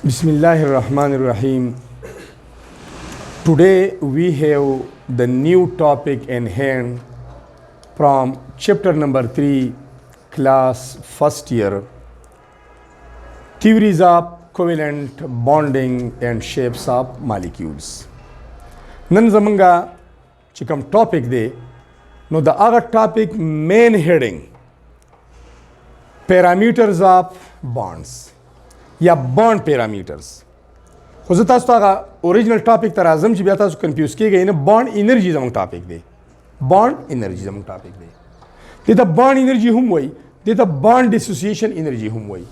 Bismillahir Rahmanir Rahim. Today we have the new topic in hand from chapter number 3, class first year, theories of covalent bonding and shapes of molecules. Nan zamanga chikam topic de no the other topic main heading parameters of bonds या bond parameters خو زه تاسو ته هغه اوریجنل ټاپک ته راځم چې بیا تاسو کنفیوز کیږئ نه بانډ انرژي زموږ ټاپک دی بانډ انرژي زموږ ټاپک دی دې ته بانډ انرژي هم وایي دې ته بانډ ډیسوسییشن انرژي هم وایي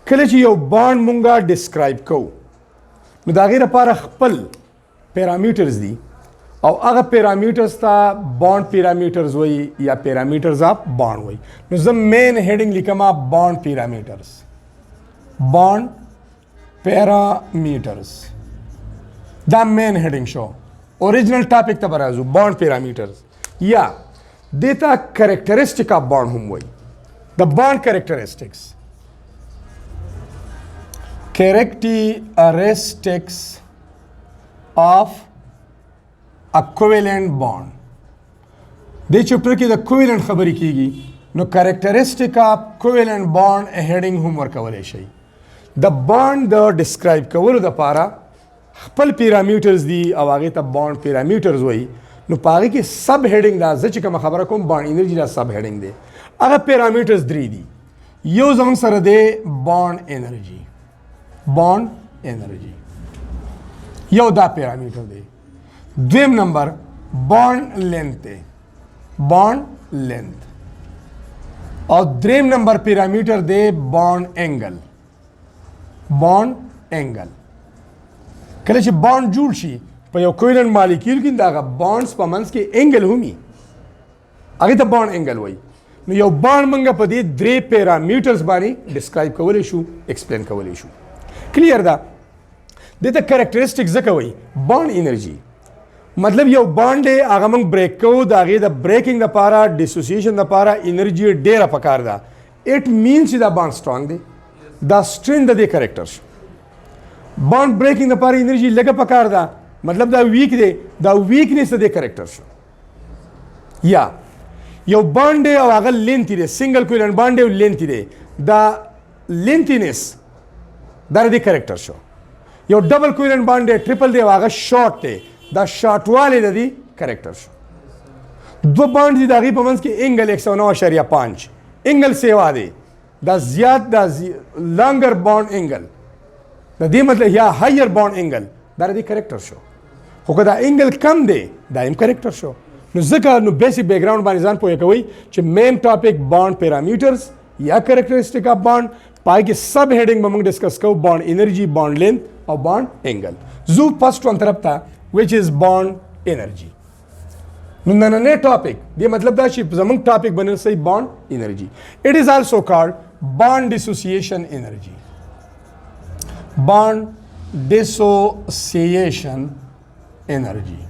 کله چې یو بانډ مونږه ډسکرایب کوو نو د هغې لپاره خپل پیرامیټرز دي او هغه پیرامیټرز ته بانډ پیرامیټرز وایي یا پیرامیټرز آف بانډ وایي نو زه مین هیډینګ لیکم بانډ پیرامیټرز bond parameters the main heading show original topic ta barazu bond parameters yeah data characteristic of bond hum way the bond characteristics of a covalent bond de chapter ki the covalent khabari kigi no characteristic of covalent bond a heading hum workawale shay د بانډ د ډسکرایب کولو دپاره خپل پیرامیټرز دي او هغې ته بانډ پیرامیټرز وایي نو په هغې کې سب هیډینګ دا زه چې کومه خبره کوم بانډ انرژي دا سب هیډینګ دی هغه پیرامیټرز درې دي یو زموږ سره دی بانډ انرژي یو دا پیرامیټر دی دویم نمبر بانډ لینث دی بانډ لینث او دریم نمبر پیرامیټر دی بانډ انګل بانډ انګل کله چې بانډ جوړ شي په یو کویلنټ مالیکول کې دغه بانډز په منځ کې انګل هم وي هغې ته بانډ انګل وایي نو یو بانډ موږ په دې درې پیرامیټرز باندې ډسکرایب کولی شو ایکسپلین کولی شو کلیر ده دې ته کریکټرسټک ځکه وایي بانډ انرژي مطلب یو بانډ دی هغه موږ بریک کوو د هغې د بریکینګ دپاره ډیسوسییشن دپاره انرژي ډېره پکار ده اټ مینس چې دا بانډ سټرانګ دی دا سټرینګ د دې کریکټر شو بانډ بریکینګ دپاره انرژي لږه پکار ده مطلب دا ویک دی دا ویکنیس د دې کریکټر شو یا یو بانډ دی او هغه لینتي دی سنګل کویلنټ بانډ دی او لینتي دی دا لینتینس دا د دې کریکټر شو یو ډبل کویلنټ بانډ دی ټریپل دی او هغه شارټ دی دا شارټوالی د دې کریکټر شو دوه بانډ دي د هغې په منځ کې انګل 109.5 انګل سیوا دی دا زیات دا لانګر بانډ انګل د دې مطلب یا هایر بانډ انګل دا د دې کریکټر شو خو که دا انګل کم دی دا هم کریکټر شو نو ځکه نو بیسیک بیکګراؤنډ باندې ځان پوهه کوئ چې مین ټاپک بانډ پیرامیټرز یا کریکټرسټک اف بانډ پای کې سب هیډینګ به موږ ډسکس کوو بانډ انرژي بانډ لینث او بانډ انګل زو فرست ون طرف ته which is bond energy نو نننی ټاپک دې مطلب دا چې زموږ ټاپک بنل صحیح بانډ انرژي it is also called bond dissociation energy bond dissociation energy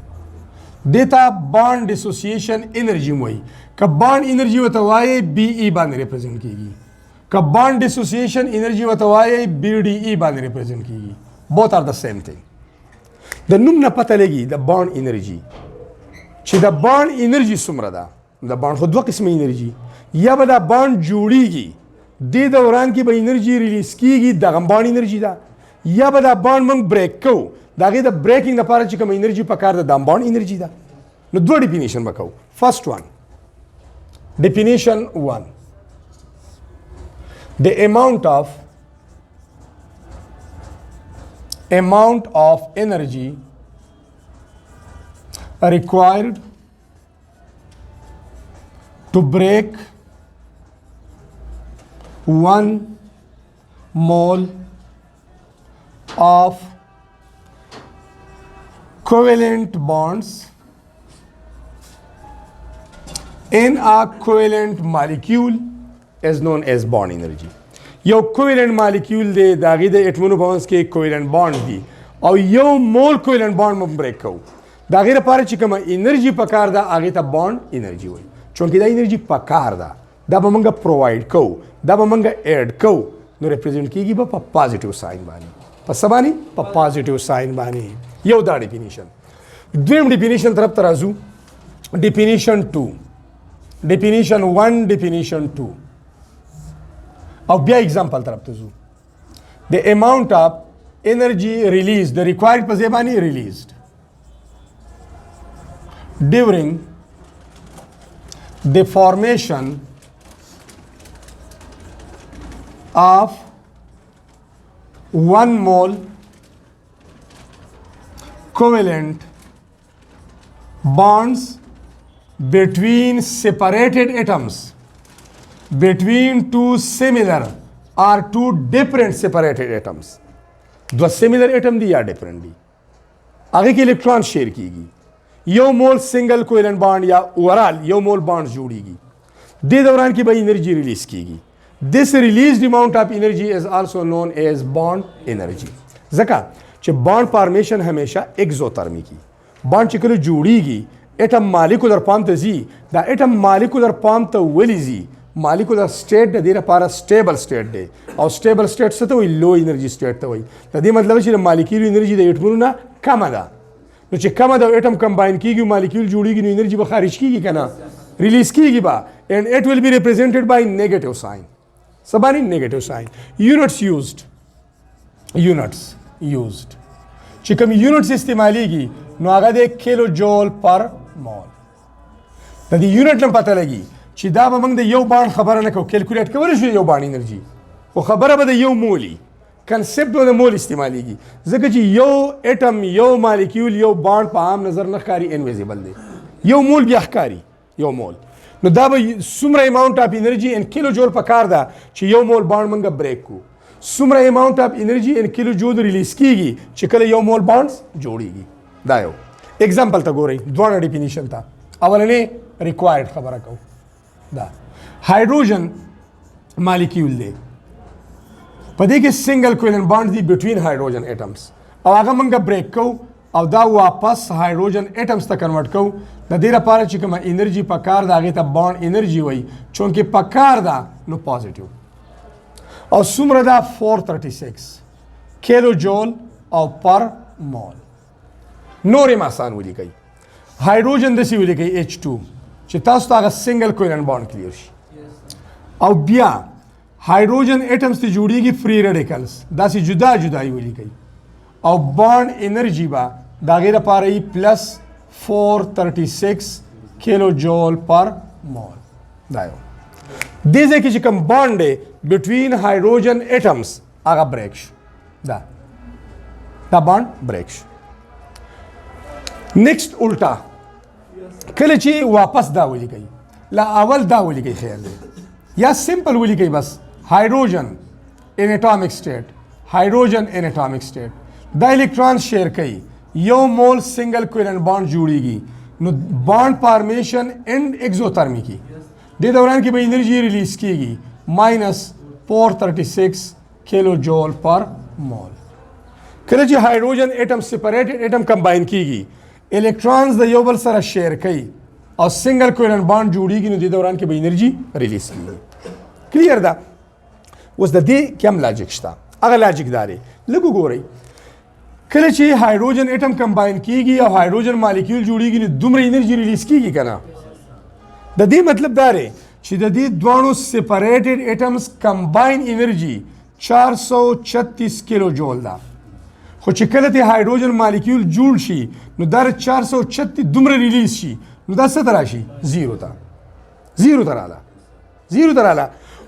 دیتا bond dissociation energy موي که bond energy وته وایي BE باندې ریپرزینټ کیږي که bond dissociation energy وته وایي BDE باندې ریپرزینټ کیږي both are the same thing د نوم نه پته لګي د بانډ انرژي چې د بانډ انرژي څومره ده د بانډ خو دوه قسمه انرژي یا به دا بانډ جوړیږي دې دوران کې به انرژي ریلیز کیږي دغه بانډ انرژي ده یا به دا بانډ موږ بریک کوو د هغې د بریکینګ لپاره چې کومه انرژي پکار ده دا بانډ انرژي ده نو دوه ډیفینیشن به کوو فرست ون ډیفینیشن ون د amount of energy required to break 1 mole of covalent bonds in a covalent molecule is known as bond energy یو کویلنٹ مالیکول دی د هغې د اټمونو په منځ کې کویلنٹ بانډ دي او یو مول کویلنٹ بانډ موږ بریک کوو د هغې لپاره چې کومه انرژي پکار ده هغې ته بانډ انرژي وایي چونکې دا انرژي پکار ده دا به موږ پرووایډ کوو دا به موږ ایډ کوو نو ریپرزینټ کیږي به په پازیټیو ساین باندې په څه باندې په پازیټیو ساين باندې یو دا ډیفینیشن دویم ډیفینیشن طرف ته راځو ډیفینیشن 2 ډیفینیشن 1 ډیفینیشن 2 او بیا اگزامپل طرف ته ځو the amount of energy released the required په ځای باندې released during the formation of 1 mole covalent bonds between separated atoms between two similar or two different separated atoms دو similar atom دی یا different دی هغه کې الیکټرون شیر کیږي یو مول سنگل کویلنٹ بانڈ یا اوورال یو مول بانڈ جوړیږي دې دوران کې به انرژي ریلیز کیږي this released amount of energy is also known as bond energy ځکه چې بانډ فارمیشن همیشه اگزوترمیکی بانډ چې کله جوړیږي اټم مالیکولر فارم ته ځي دا اټم مالیکولر فارم ته ولې ځي مالیکولر سټیټ د دې لپاره سټیبل سټیټ دی او سټیبل سټیټ څه ته وایي لو انرژي سټیټ ته وایي د دې مطلب چې د مالیکولر انرژي د اټمونو نه کمه ده نو چې کمه ده اټم کمباین کیږي مالیکول جوړیږي نو انرژي به خارج کیږي کنه ریلیز کیږي به and it will be represented by negative sign سبانی negative sign units used چې کوم یونټس استعمالیږي نو هغه د کیلو جول پر مول د دې یونټ نه پته لګي چې دا به موږ د یو باند خبره نه کوو کیلکولیټ کولی شو یو باند انرژي خو خبره به د یو مولي کنسپټ به د مول استعمالیږي ځکه چې یو اټم یو مالیکیول یو باند په عام نظر نه ښکاري انویزیبل دی یو مول بیا ښکاري یو مول نو دا به څومره اماونټ اف انرژي ان کیلو جول پکار ده چې یو مول باند موږ بریک کو څومره اماونټ اف انرژي ان کیلو جول ریلیز کیږي چې کله یو مول بانډز جوړیږي دا یو اگزامپل ته ګورئ دوه ډیفینیشن ته اولنې ریکوایرډ خبره کوو دا هایدروجن مالیکیول دی په دې کې سنگل کویلنٹ بانډ دی بټوین هایدروجن اټمز او هغه موږ بریک کوو او دا واپس هایدروجن اټمز ته کنورټ کوو د دې لپاره چې کومه انرژي پکار ده هغې ته بانډ انرژي وایي چونکې پکار ده نو پازیټیو او څومره ده 436 کیلو جول او پر مول نور یې آسان ولیکئ هایدروجن داسې ولیکئ H2 چې تاسو ته هغه سنگل کویلنٹ بانډ کلیر شي او بیا هایدروجن اټمز ته جوړیږي فری ریډیکلز داسې جدا جدا یې ولیکئ او بانډ انرژي به د هغې لپاره یي پلس 436 کیلو جول پر مول دا یو دې ځای کې چې کوم بانډ دی بټوین هایدروجن اټمز هغه بریک شو دا بانډ بریک شو نیکسټ الټا کله چې واپس دا ولیکئ لا اول دا ولیکئ خیر دی یا سمپل ولیکئ بس هایدروجن ان اټامیک سټیټ هایدروجن ان اټامیک سټیټ دا الکترون شیر کوي یو مول سنگل کویلنٹ بانډ جوړیږي نو بانډ فارمیشن اینڈ ایگزوترمیکی دې دوران کې به انرژي ریلیز کیږي ماینس 436 کیلو جول پر مول کله چې هایدروجن اټم سپریټډ اټم کمباین کیږي الکترونز د یو بل سره شیر کوي او سنگل کویلنٹ بانډ جوړیږي نو دې دوران کې به انرژي ریلیز کیږي کلیر ده اوس د دې کوم لاجیک شته هغه لاجیک دا دی لږ وګورئ کله چې هایدروجن اټم کمباین کیږي او هایدروجن مالیکول جوړیږي نو دومره انرژي ریلیز کیږي کنه د دې مطلب دا دی چې د دې دوانو سپریټډ اټمز کمباین انرژي 436 کیلو جول ده خو چې کله ته هایدروجن مالیکول جوړ شي نو دا 436 دومره ریلیز شي نو دا څه ته راشي زیرو ته رااله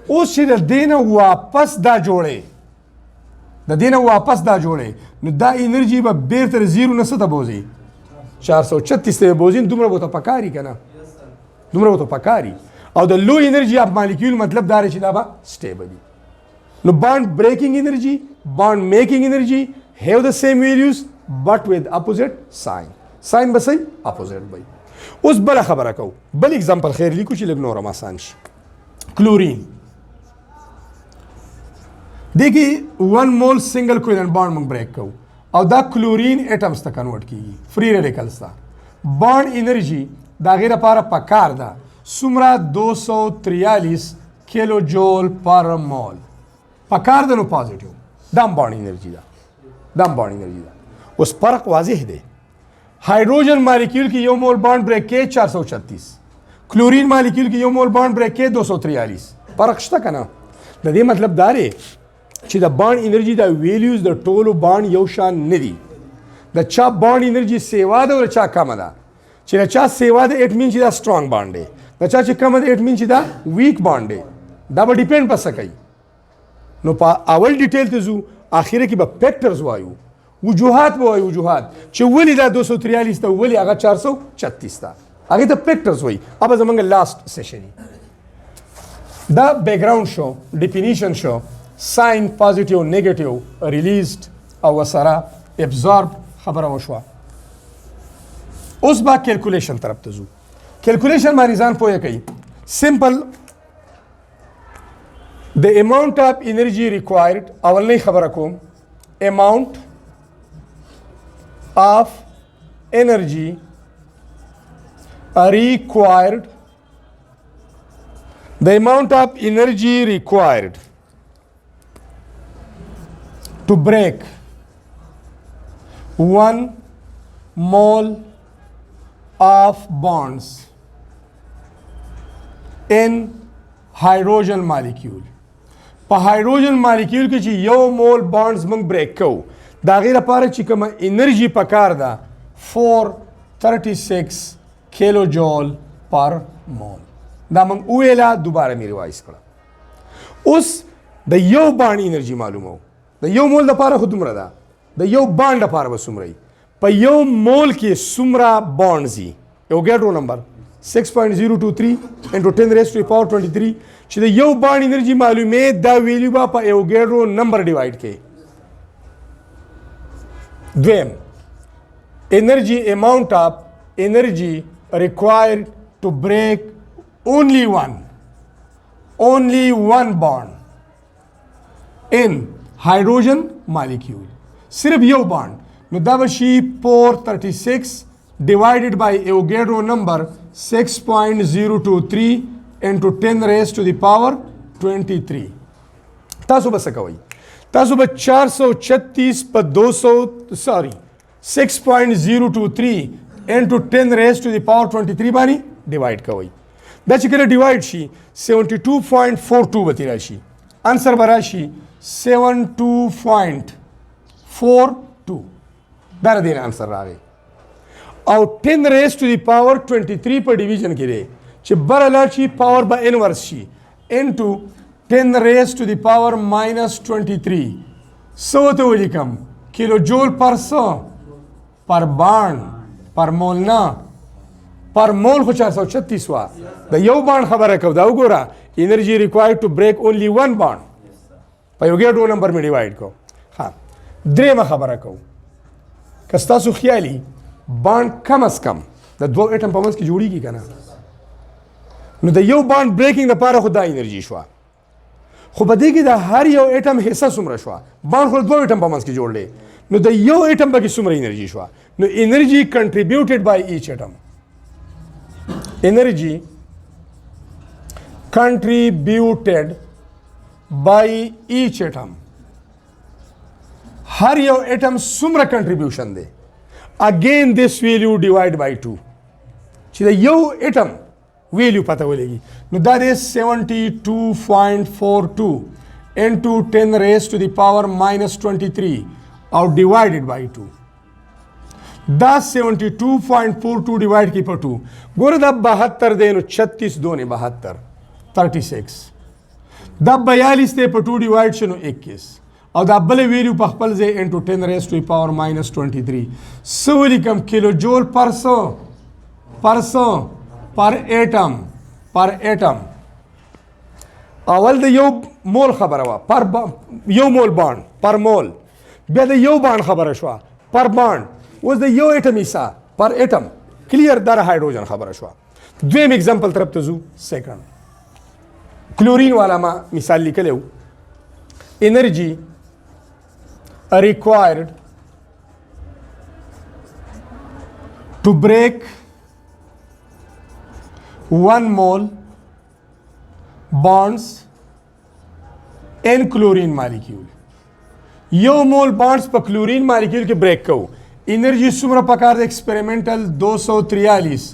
اوس چې د دې نه واپس دا جوړې نو دا انرژي به بیرته زیرو نه څه ته بوځي 436 ته بوځي دومره به ته پکاري که نه دومره به ته پکاري او د لو انرژي اف مالیکول مطلب دا دی چې دا به سټیبل وي نو بانډ بریکینګ انرژي بانډ میکینګ انرژي have the same values but with opposite sign به صحیح opposite وي اوس بله خبره کوو بل اگزامپل خیر لیکو چې لږ نور هم آسان شي کلورین دې کې 1 مول سنگل کویلنٹ بانډ موږ بریک کوو او دا کلورین اټمز ته کنورټ کیږي فری ریډیکلز ته بانډ انرژي د هغې لپاره پکار ده څومره 243 کیلو جول پر مول پکار ده نو پازیټیو دا هم بانډ انرژي ده دا بانډ انرژي ده. اوس فرق واضح دی. Hydrogen molecule की यो मोल bond break के 436, chlorine molecule की यो मोल bond break के 243. فرق شته کنه. د دې مطلب دا دی چې د بانډ انرژي د ویلیوز د ټولو بانډ یو شان نه دي. د چا بانډ انرژي سیوا ده او چا کمه ده. چې د چا سیوا ده اټ مین چې دا سټرونګ بانډ دی. د چا چې کمه ده اټ مین چې دا ویک بانډ دی. دا به ډیپند پس کوي. نو په اول ډیټیل ته ځو، اخیره کې به فیکټرز وایو، وجوهات به وایو، وجوهات چې ولې دا 243 ته ولې هغه 436 ته، هغې ته فیکټرز وایي. هغه زموږ لاست سیشن دا بیکګراوند شو، ډیفینیشن شو، ساین پازیټیو نیگیټیو ریلیزډ او ورسره ابزارب خبره وشوه. اوس به کیلکولیشن طرف ته ځو. کیلکولیشن باندې ځان پوهه کوي. سمپل the amount of energy required، اولنۍ خبره کوم، amount of energy required، the amount of energy required to break 1 mole of bonds in hydrogen molecule. په هایدروجن مالیکول کې چې یو مول بانډز موږ بریک کوو، د هغې لپاره چې کومه انرژي پکار ده 436 کیلو جول پر مول. دا موږ وویله، دوباره مې ریوایز کړه. اوس د یو بانډ انرژي معلومو. د یو مول لپاره خو دومره ده، د یو بانډ لپاره به څومره وي. په یو مول کې څومره بانډز وي، ایوګیډرو نمبر 6.023 into 10 raised to the power 23. چې د یو بانډ انرژي معلومې، دا ویلیو به په ایوګیډرو نمبر ډیوایډ کړي. دویم، انرژي اماؤنٹ آف انرژي required to break only one bond in hydrogen molecule. صرف یو بانډ، نو دا به شي 436 divided by Avogadro number 6.023 into 10 raised to the power 23. تاسو به څه کوئ؟ تاسو به 436 په 6.023 into 10 raised to the power 23 باندې ډیوایډ کوئ. دا چې کله ډیوایډ شي 72.42 به ترې راشي. انسر به راشي 72.42. دا د دې انسر راغی. او 10 raised to the power 23 په ډیویژن کې دی چې بره لاړ شي پاور به انورس شي انټو 10 raised to the power minus 23. څه ورته ولیکم؟ کیلو جول پر څه؟ پر بانډ، پر مول نه. پر مول خو 436 وه. د یو بانډ خبره کوو. دا وګوره، انرژي ریکوایرډ ټو بریک اونلی ون بانډ په ایوګیډرو نمبر مې ډیوایډ کوو. ها، درېیمه خبره کوو. که ستاسو خیالي بانډ کم از کم د دوه ایټم په منځ کې جوړیږي که نه، نو د یو بانډ بریکینګ لپاره خو دا انرژي شوه. خو په دې کې د هر یو ایټم حصه څومره شوه؟ بانډ خو د دوه ایټم په منځ کې جوړ دی، نو د یو ایټم پکې څومره انرژي شوه؟ نو انرژي کنټریبیوټډ بای ایچ ایټم، انرژي کنټریبیوټډ بای ایچ ایټم، هر یو ایټم څومره کنټریبیوشن دی. اگین this value divide by 2 چې د یو ایټم ویلیو پته ولګي، نو دا دی 72.42 into 10 raised to the power minus 23 او divided by 2. دا 72.42 ډیوایډ کی په 2. ګوره دا 72 دی، نو 36 دونه 72 36. دا 42 دی په 2 ډیوایډ شنو 21. او دا بل ویلیو په خپل ځای انټو 10 raised to the power minus 23. څه ولیکم؟ کیلو جول پر څه؟ پر څه؟ پر ایټم. پر ایټم. اول د یو مول خبره وه، پر یو مول بانډ پر مول. بیا د یو بانډ خبره شوه پر بانډ. اوس د یو ایټم حصه پر ایټم. کلیر دا هایدروجن خبره شوه. دویم اگزامپل طرف ته ځو. سیکنډ کلورین والا ما مثال لیکلی و. انرژي required to break 1 mole bonds in chlorine molecule. یو مول بانډز په کلورین مالیکول کې بریک کوو انرژي څومره پکار ده ایکسپریمنټل 243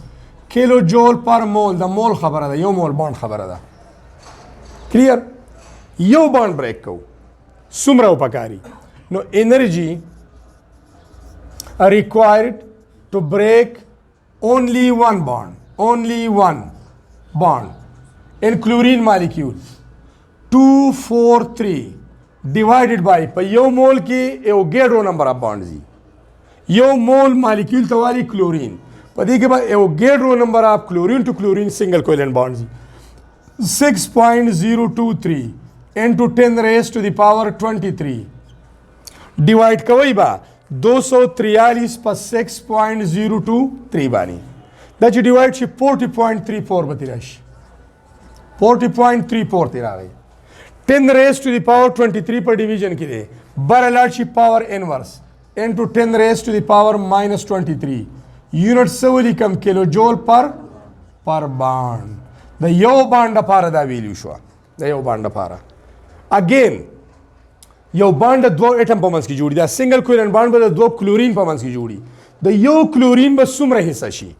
کیلو جول پر مول د مول خبره ده یو مول بانډ خبره ده کلیر یو بانډ بریک کوو څومره پکاري نو انرژي required to break only one bond in chlorine molecule 243 divided by په یو مول کې ایوګیډرو نمبر اف بانډز دي یو مول مالیکول ته وایي کلورین په دې کې به ایوګیډرو نمبر اف کلورین ټو کلورین سنگل کویلنٹ بانډز دي 6.023 into 10 raised to the power 23 ډیوایډ کوي با 243 په 6.023 باندې دا چې ډیوایډ شي 40.34 به تیر شي 40.34 تیر راغی 10 raised to the power 23 per division کې دی بر لاړ شي پاور انورس into 10 raised to the power minus 23 یونټ سولی کم کیلو جول پر بانډ د یو بانډ لپاره دا ویلیو شو د یو بانډ لپاره اگین یو بانډ د دوه اټم په منځ کې جوړي دا سنگل کویلنٹ بانډ به د دوه کلورین په منځ کې جوړي د یو کلورین به څومره حصہ شي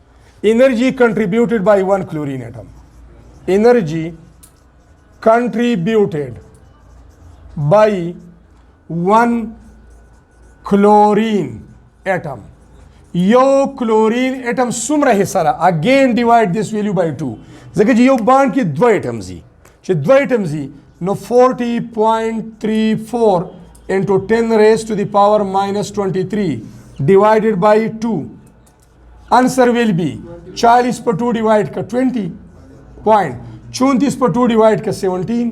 انرژي کنټریبیوټډ بای ون کلورین اټم انرژي contributed by one chlorine atom یو کلورین اټم څومره حصہ را اگین ډیوایډ دس ویلیو بای 2 ځکه چې یو بانډ کې دوه اټمز دي چې دوه اټمز دي نو 40.34 into 10 raised to the power minus 23 divided by 2 answer will be 40 पर 2 divide का 20 point 34 पर 2 divide का 17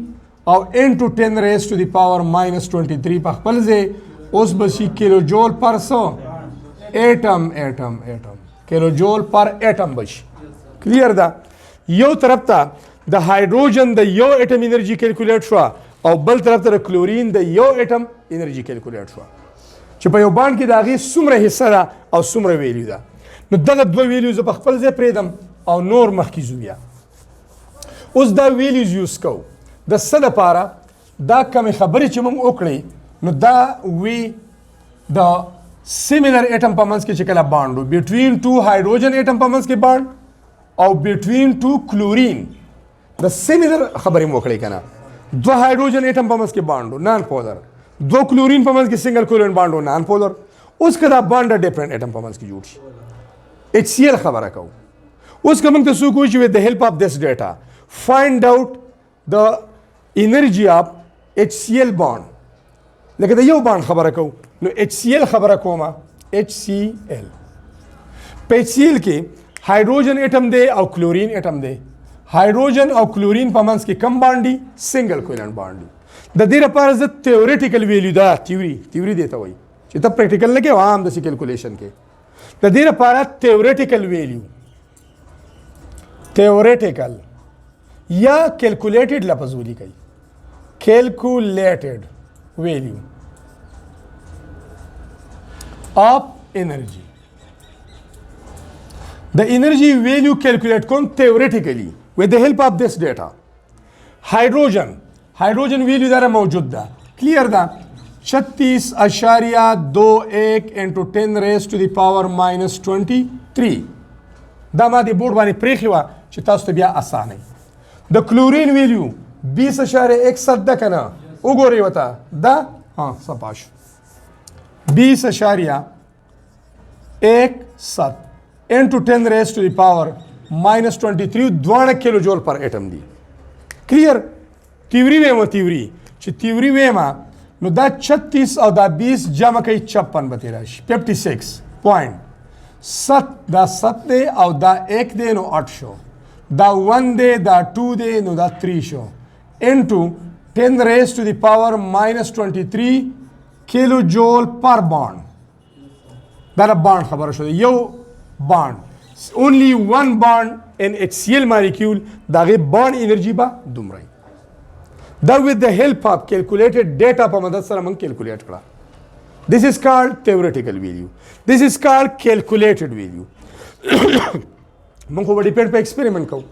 और into 10 raised to the power minus 23 पर खपल से उस बसी किलो जोल पर 100 एटम किलो जोल पर एटम बच क्लियर दा यो तरफ था د هایدروجن د یو اټم انرژي کیلکولیټ شو او بل طرف ته د کلورین د یو اټم انرژي کیلکولیټ شو چې په یو بانډ کې د هغې څومره حصه ده او څومره ویلیو ده نو دغه دوه ویلیو زه په خپل ځای پرېږدم او نور مخکې ځو بیا اوس دا ویلیوز یوز کوو د څه دپاره دا کمې خبرې چې موږ وکړې نو دا وی د سیملر اټم په منځ کې چې کله بانډ و بټوین ټو هایدروجن اټم په منځ کې بانډ او بټوین ټو کلورین د سیملر خبرې مو وکړې کنه دوه هایدروجن اټم په منځ کې بانډ نان پولر دوه کلورین په منځ کې سنگل کویلنٹ بانډ نان پولر اوس که دا بانډ ډیفرنٹ اټم په منځ کې جوړ شي ایچ سی ایل خبره کوو اوس که موږ ته څوک وایي چې with the help of this data find out the energy of HCl bond لکه د یو بانډ خبره کوو نو HCl خبره کومه HCl په HCl کې هایدروجن اټم دی او کلورین اټم دی هایدروجن او کلورین په منځ کې کم بانډ دي سنگل کویلنٹ بانډ دي د دې لپاره زه تیوریټیکل ویلیو دا تیوري دی ته وایي چې ته پریکټیکل نه کوې عام داسې کیلکولیشن کې د دې لپاره تیوریټیکل ویلیو تیوریټیکل یا کیلکولیټډ لفظ ولیکئ کیلکولیټډ ویلیو آف انرژي د انرژي ویلیو کیلکولیټ کوم تیوریټیکلی with the help of this data hydrogen ویلیو داره موجود ده کلیر ده 36.21 into 10 raised to the power minus 23 دا ما دی بورډ باندې پریخي وه چې تاسو ته بیا اسانه د کلورین ویلیو 20.61 ده که نه وګورئ ورته دا صفا شو 20.61 into 10 raised to the power minus 23 دواړه کیلو جول پر اټم دي کلیر تیوري ویمه چې تیوري ویمه نو دا 36 او دا 20 جمع کوي 56 به تیر راشي 56.7 دا 7 دی او دا 1 دی نو 8 شو دا 1 دی دا 2 دی نو دا 3 شو into 10 raised to the power minus 23 کیلو جول پر بانډ دا بانډ خبره شو یو بانډ only one bond in HCl molecule دا غي bond energy با دومره دا with the help of calculated data په مدد سره موږ کیلکولیټ کړه this is called theoretical value this is called calculated value موږ خو ډیپینډ په ایکسپریمنٹ کوو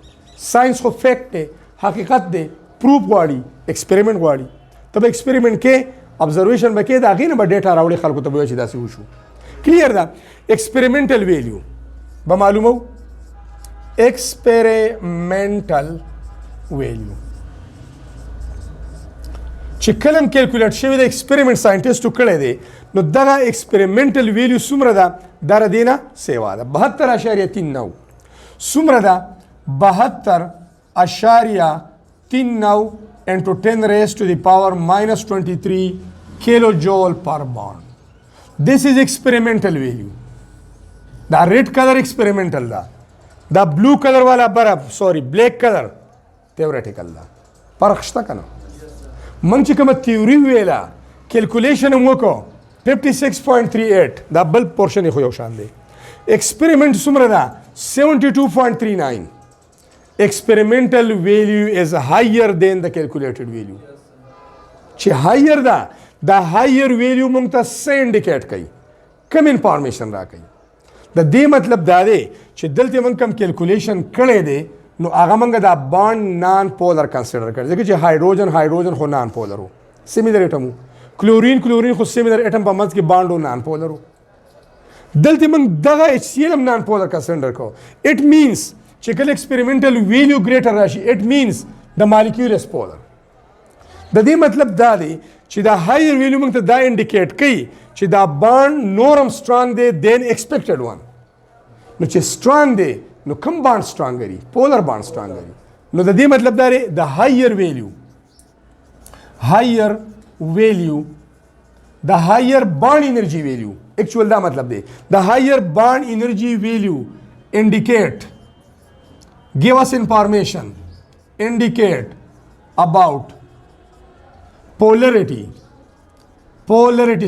ساينس خو فیکټ دی حقیقت دی پروف غواړي ایکسپریمنٹ غواړي تب ایکسپریمنٹ کې observation به کې دا غي نه به ډیټا راوړي خلکو ته به چې داسې وشو کلیر ده experimental value به معلومو experimental value چې کلم کیلکولیټ شوی د ایکسپریمنٹ ساينټیسټو کړی دی نو دغه ایکسپریمنټل ویلیو څومره ده دا دینه سیوا ده 72.39 څومره ده 72.39 into 10 raised to the power minus 23 kilojoule per bond. This is experimental value. The red color experimental da. The blue color wala barab, sorry, black color theoretical da. فرق شته کنه من چې کومه تیوري ویلا کیلکولیشن هم وکړو 56.38 دا بل پورشن خو یو شان دی ایکسپریمنٹ څومره ده 72.39 experimental value is higher than the calculated value چې higher ده دا higher value مونږ ته څه انډیکیټ کوي کوم انفارمیشن را کوي د دې مطلب دا دی چې دلته مونږ کوم کیلکولیشن کړی دی نو هغه مونږ دا بانډ نان پولر کنسیډر کړی ځکه چې هایډروجن خو نان پولر وو سیمیلر اټم وو کلورین خو سیمیلر اټم په منځ کې بانډ وو نان پولر وو دلته مونږ دغه ایچ سی ایل هم نان پولر کنسیډر کوو اټ مینس چې کله ایکسپریمنټل ویلیو ګریټر راشي اټ مینس د مالیکول از پولر د دې مطلب دا دی چې دا هایر ویلیو موږ ته دا انډیکیټ کوي چې دا بانډ نورم سټرانګ دی دین ایکسپیکټډ ون نو چې سټرانګ دی نو کوم بانډ سټرانګ دی پولر بانډ سټرانګ دی نو د دې مطلب دا دی د هایر ویلیو د هایر بانډ انرژي ویلیو ایکچوال دا مطلب دی د هایر بانډ انرژي ویلیو انډیکیټ give us information indicate about polarity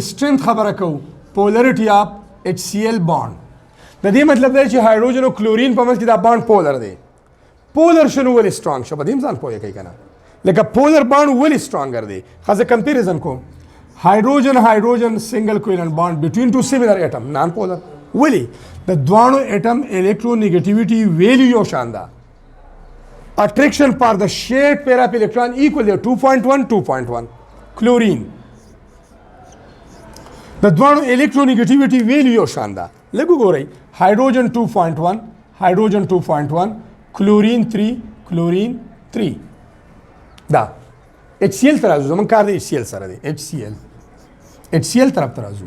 strength خبره کو polarity of HCl bond د دې مطلب دی چې هایدروجن او کلورین په منځ کې دا بانډ پولر دی پولر شنو ولې سټرانګ شو په دې ځان پوهه کوي کنه لکه پولر بانډ ولې سټرانګر دی خاصه کمپیریزن کوم هایدروجن سنگل کوولنٹ بانډ بټوین ټو سیمیلر اټم نان پولر ولې د دوانو اټم الکترونیګیټیویټي ویلیو یو شان ده attraction for the shared pair of electron equal to 2.1 chlorine د دوانو الکترونیګیټیویټي ویلیو یو شان ده لګو ګورئ هایدروجن 2.1 کلورین 3 دا HCl ترازو زمون کار دی HCl سره دی HCl طرف ترازو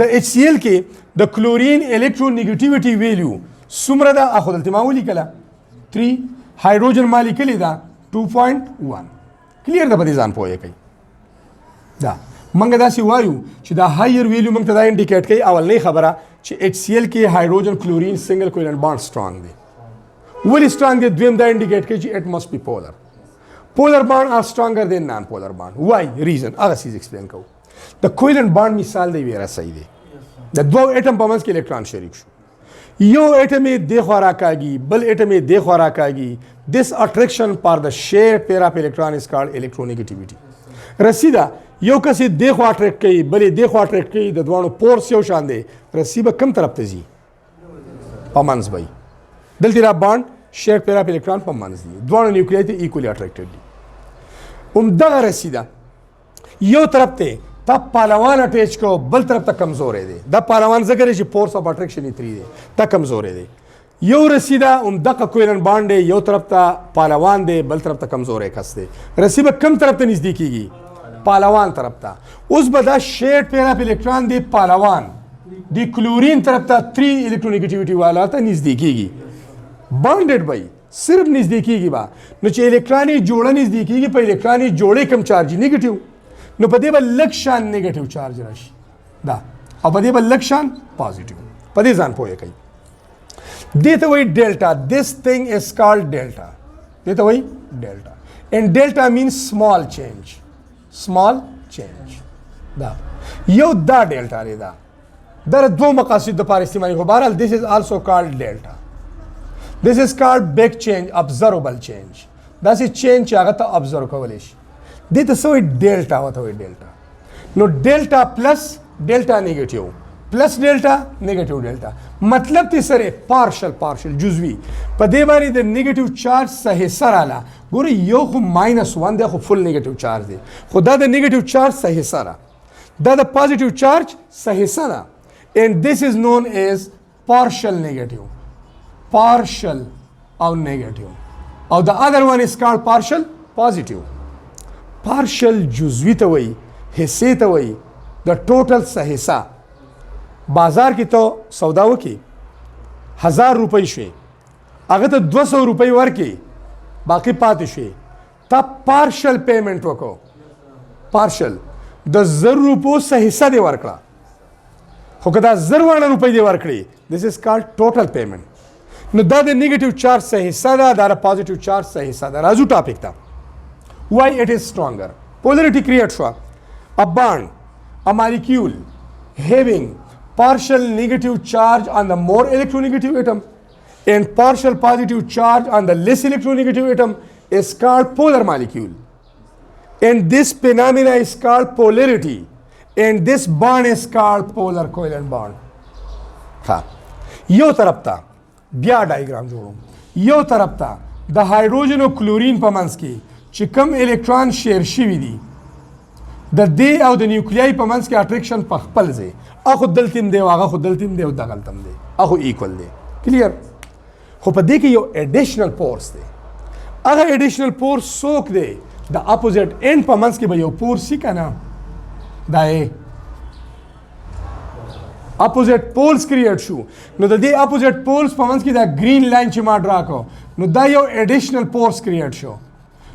د HCl کې د کلورین الکترونیګیټیویټي ویلیو څومره ده اخو دلته ما ولیکله 3 هایدروجن مالیکول دا 2.1 کلیر ده په دې ځان پوهه کوي دا منګه داسې وایو چې دا هایر ویلیو موږ ته دا انډیکیټ کوي اولنۍ خبره چې HCl کې هایدروجن کلورین سنگل کوولنٹ بانډ سټرانګ دی ولې سټرانګ دی دویم دا انډیکیټ کوي چې اټ مست بی پولر بانډ آر سټرانګر دین نان پولر بانډ وای ریزن هغه سیز ایکسپلین کوو د کوولنٹ بانډ مثال دی ویرا صحیح دی د دوه اټم په منځ کې الکترون شریک شو یو اټم یې د خوا راکاږي بل اټم یې د خوا راکاږي this attraction for the shared pair of electron is called electronegativity رسیدا یو کس یې د خوا اټریکټ کوي بل یې د خوا اټریکټ کوي د دوانو پورس یو شان دی رسیبه کم طرف ته ځي په منځ به دلته را بانډ shared pair of electron په منځ دي دوانو نیوکلیای ته equally attracted دي دغه رسیدا یو طرف ته تا پهلوان اٹیچ کو بل طرف ته کمزورې دی دا پهلوان ځکه چې فورس اف اټریکشن یې 3 دی تا کمزورې دی یو رسیدا دغه کوولنٹ بانډ دی یو طرف ته پهلوان دی بل طرف ته کمزورې کس دی رسیبه کم طرف ته نږدې کیږي پهلوان طرف ته اوس به دا شیډ پیر اف الکترون دی پهلوان دی کلورین طرف ته 3 الکترونیګیټیویټي والا ته نږدې کیږي بانډډ بای صرف نږدې کیږي با نو چې الکتروني جوړه نږدې کیږي په الکتروني جوړې کم چارج نیگیټیو نو په دې بل لکشان نیگیټیو چارج راشي دا او په دې بل لکشان پوزټیو په دې ځان پوهه کوي دې ته وایي ډیلټا this thing is called delta دې ته وایي ډیلټا and delta means small change دا یو دا ډیلټا لري دا در دوه مقاصد لپاره استعمالي خو بهرحال this is also called delta this is called big change observable change دا سي change چې هغه ته observe کولای شي دې ته سوې ډیلټا وته وي ډیلټا نو ډیلټا پلس ډیلټا نیگیټیو plus delta negative delta मतलब ती सरे पार्शल जुजवी په دې باندې د نیگیټیو چارج څه حصہ رااله ګوري یو خو -1 دی خو فل نیگیټیو چارج دی خو دا د نیگیټیو چارج څه حصہ را دا د پازیټیو چارج څه حصہ را and this is known as partial negative partial or negative or the other one is called partial positive partial جزوی ته وایي حصے ته وایي د ټوټل څه حصہ بازار کې ته سودا وکړي 1000 روپۍ شوې هغه ته 200 روپۍ ورکړي باقي پاتې شوې تا پارشل پیمنټ وکړو پارشل د 1000 روپو څه حصہ دی ورکړه خو که دا 1000 روپۍ دی ورکړي this is called total payment نو دا د نیگیټیو چارج څه حصہ ده دا د پازیټیو چارج څه حصہ ده راځو ټاپک ته why it is stronger polarity create شو a bond a molecule having partial negative charge on the more electronegative atom and partial positive charge on the less electronegative atom is called polar molecule and this phenomena is called polarity and this bond is called polar covalent bond ها یو طرف ته بیا ډایګرام جوړوم یو طرف ته د هایدروجن او کلورین په منځ کې چې کم الکترون شیر شوي دي د دې او د نیوکلیای په منځ کې اټریکشن په خپل ځای اخو دلتیم دی هغه خو دلتیم دی او دغلتم دی اخو ایکول دی کلیر خو په دې کې یو اډیشنل فورس دی هغه اډیشنل فورس څوک دی د اپوزیټ اینډ په منځ کې به یو فورس شي که نه دا یې اپوزیټ پولز کریټ شو نو د دې اپوزیټ پولز په منځ کې دا گرین لاین چې ما ډرا کړو نو دا یو اډیشنل فورس کریټ شو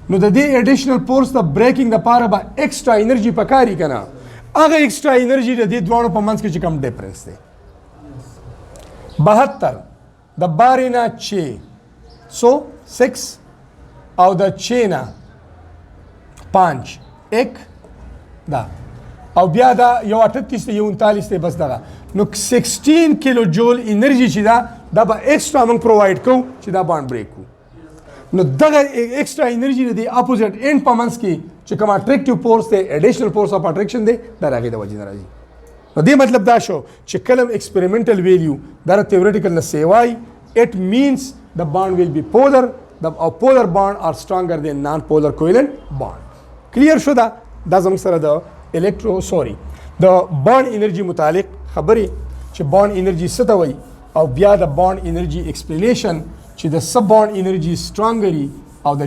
نو د دې اډیشنل فورس د بریکینګ لپاره به ایکسټرا انرژي پکاري که نه هغه ایکسټرا انرژي د دې دواړو په منځ کې چې کوم ډیفرنس دی 72 د بارې نه چې 6 او د چې نه 5 1 دا او بیا دا یو 38 دی یو 39 دی بس دغه نو 16 کیلو جول انرژي چې دا به ایکسټرا موږ پرووایډ کوو چې دا بانډ بریک کوو نو دغه ایکسټرا انرژي د اپوزیټ اینډ په منځ کې چې کوم اټریکټیو فورس دی اډیشنل فورس اف اټریکشن دی دا هغې د وجې نه راځي نو دې مطلب دا شو چې کلم ایکسپریمنټل ویلیو دا تھیوریټیکل نه سیوای it means the bond will be polar the polar bond are stronger than non-polar covalent bond clear شو دا زموږ سره د د bond energy متعلق خبرې چې bond energy څه ته وایي او بیا د bond energy explanation چې د sub bond energy stronger او د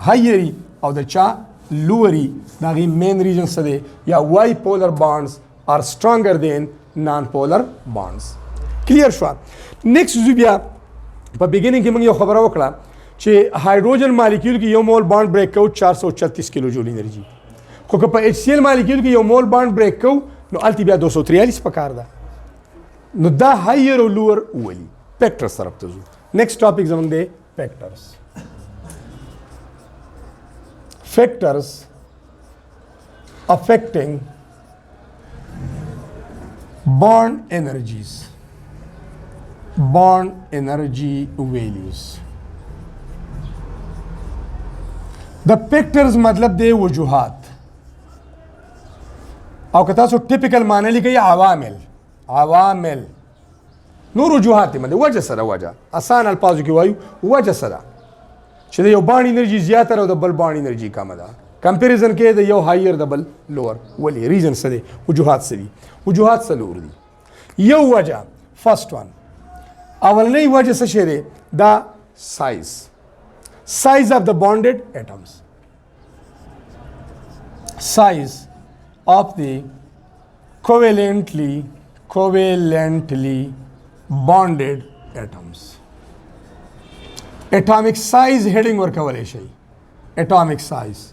higher او د چا lower دا غي main reason څه دی یا why polar bonds are stronger than non-polar bonds clear شو نیکسٹ بیا په بیګیننګ کې موږ یو خبره وکړه چې هایدروجن مالیکول کې یو مول بانډ بریک کوو 436 کیلو جول انرژي خو که په ایچ سی ایل مالیکول کې یو مول بانډ بریک کوو نو الته بیا 243 پکار ده نو دا هایر او لوور ولي فیکټرز طرف ته ځو نیکسٹ ټاپک زموږ دی فیکټرز affecting bond energies bond energy values the factors مطلب دی وجوهات او که تاسو ټیپیکل معنی لیکئ عوامل نور وجوهات دي مده وجه سره وجه آسان الفاظو کې وایو وجه سره چې د یو بانډ انرژي زیاته او د بل بانډ انرژي کمه ده کمپیریزن کې د یو هایر د بل لوور ولی ریزن څه دي وجوهات څه دي وجوهات څلور دي یو وجه فرست وان اولنۍ وجه څه شی دی دا size of the bonded atoms size of the covalently bonded atoms atomic size heading ورکولی شي atomic size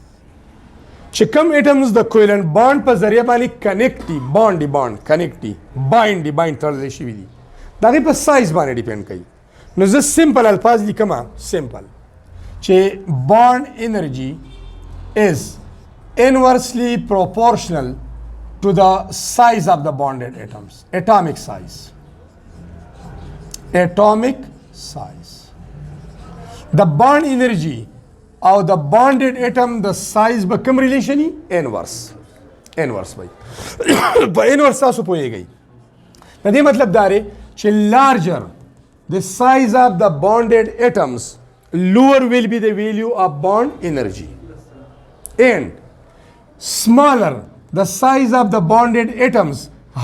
چې کوم atoms د covalent bond په ذریعه باندې connect دي bond connect دي bind تړلی شوي دي د هغې په سایز باندې ډیپینډ کوي نو زه سمپل الفاظ لیکم سمپل چې bond energy is inversely proportional to the size of the bonded atoms atomic size the bond energy او the bonded atom the size به کوم ریلیشن انورس وای په انورس تاسو پوهیږئ د دې مطلب دا دی چې larger the size of the bonded atoms lower will be the value of bond energy and smaller the size of the bonded atoms